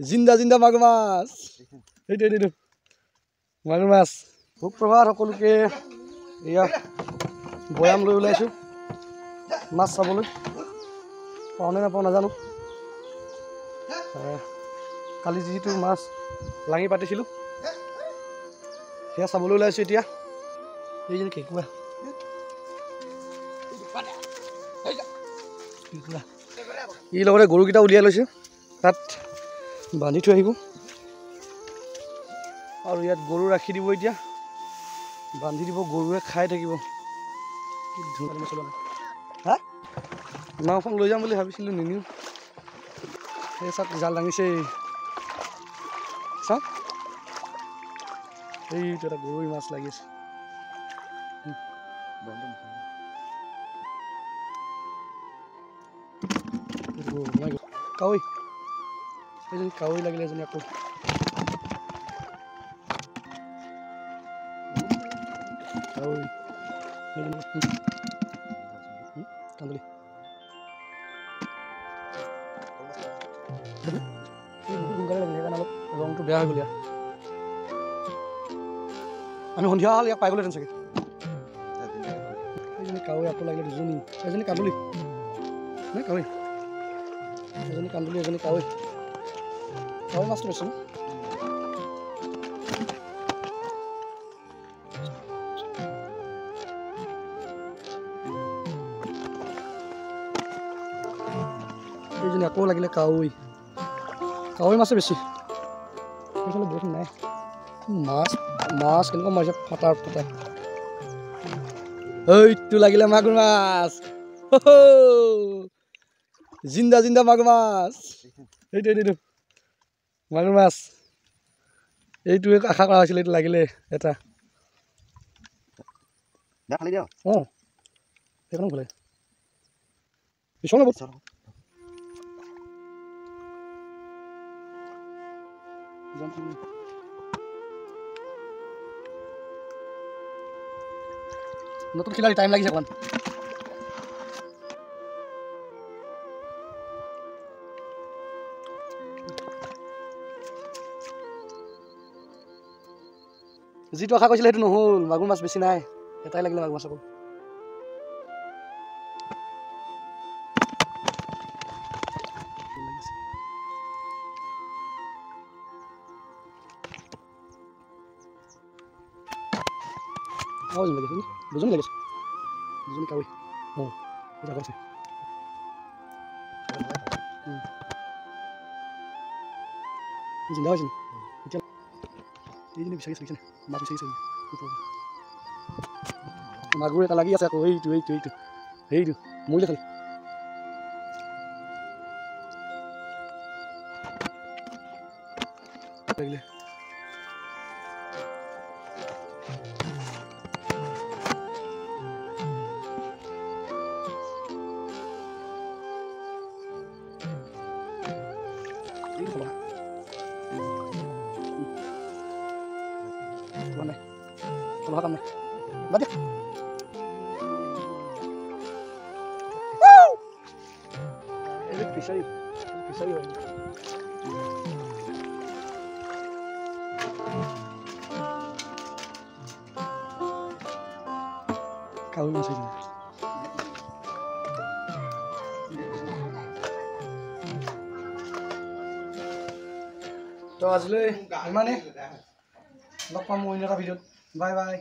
জিন্দা জিন্দা মাগুৰ মাছ এইটো মাগুৰ মাছ সুপ্ৰভাত সকলোকে এয়া বয়াম লৈ ওলাইছোঁ মাছ চাবলৈ পাওঁনে নাপাওঁ নাজানো কালি যিটো মাছ লাঙি পাতিছিলোঁ সেয়া চাবলৈ ওলাইছোঁ এতিয়া এইজনী কেঁকুৰা ই লগতে গৰুকেইটা উলিয়াই লৈছোঁ তাত বান্ধি থৈ আহিব আৰু ইয়াত গৰু ৰাখি দিব এতিয়া বান্ধি দিব গৰুৱে খাই থাকিব হা নাওখন লৈ যাম বুলি ভাবিছিলোঁ নিনিওঁ এই চাওক জাল দাঙিছে চাওক এইটো এটা গৰৈ মাছ লাগি আছে কাৱৈ এজনী কাৱৈ লাগিলে এজনী আকৌ কাৱৈ কান্দুলি সোনকালে লাগিলে সেইকাৰণে অলপ ৰংটো বেয়া হৈ গ'ল আমি সন্ধিয়া হ'ল ইয়াক পাই গ'লোহেঁতেন চাগে এইজনী কাৱৈ আকৌ লাগিলে দুজনী এজনী কান্দুলি নাই কাৱৈ এজনী কান্দুলি এজনী কাৱৈ কাৱৈ মাছটো বেছি এইজনী আকৌ লাগিলে কাৱৈ কাৱৈ মাছে বেছি সেইফালে বৰষুণ নাই মাছ মাছ কেনেকুৱা মাৰিছে ফটাৰ ফটা এইটো লাগিলে মাগুৰ মাছ জিন্দা জিন্দা মাগুৰ মাছ এইটো মাগুৰ মাছ এইটোৱে আশা কৰা হৈছিলে এইটো লাগিলে এটা অঁ সেইখন ভালে পিছন হ'ব নতুন খিলাড়ি টাইম লাগিছে অকণমান যিটো আশা কৰিছিলে সেইটো নহ'ল মাগুৰ মাছ বেছি নাই এটাই লাগিলে মাগুৰ মাছ অকল আওয়াজ লাগিছে দুজনী লাগিছে দুজনী কাৱৈ অঁ এটা আছে জিন্দা হৈছে এতিয়া এইজনী বিচাৰি চাইছে মাছ বিচাৰি মাগুৰ এটা লাগি আছে আকৌ এইটো মৰিলে খালি লাগিলে kamu baca ini bisa kau masih তো আজিলৈ ইমানে লগ পাম মই এটা ভিডিঅ'ত বাই বাই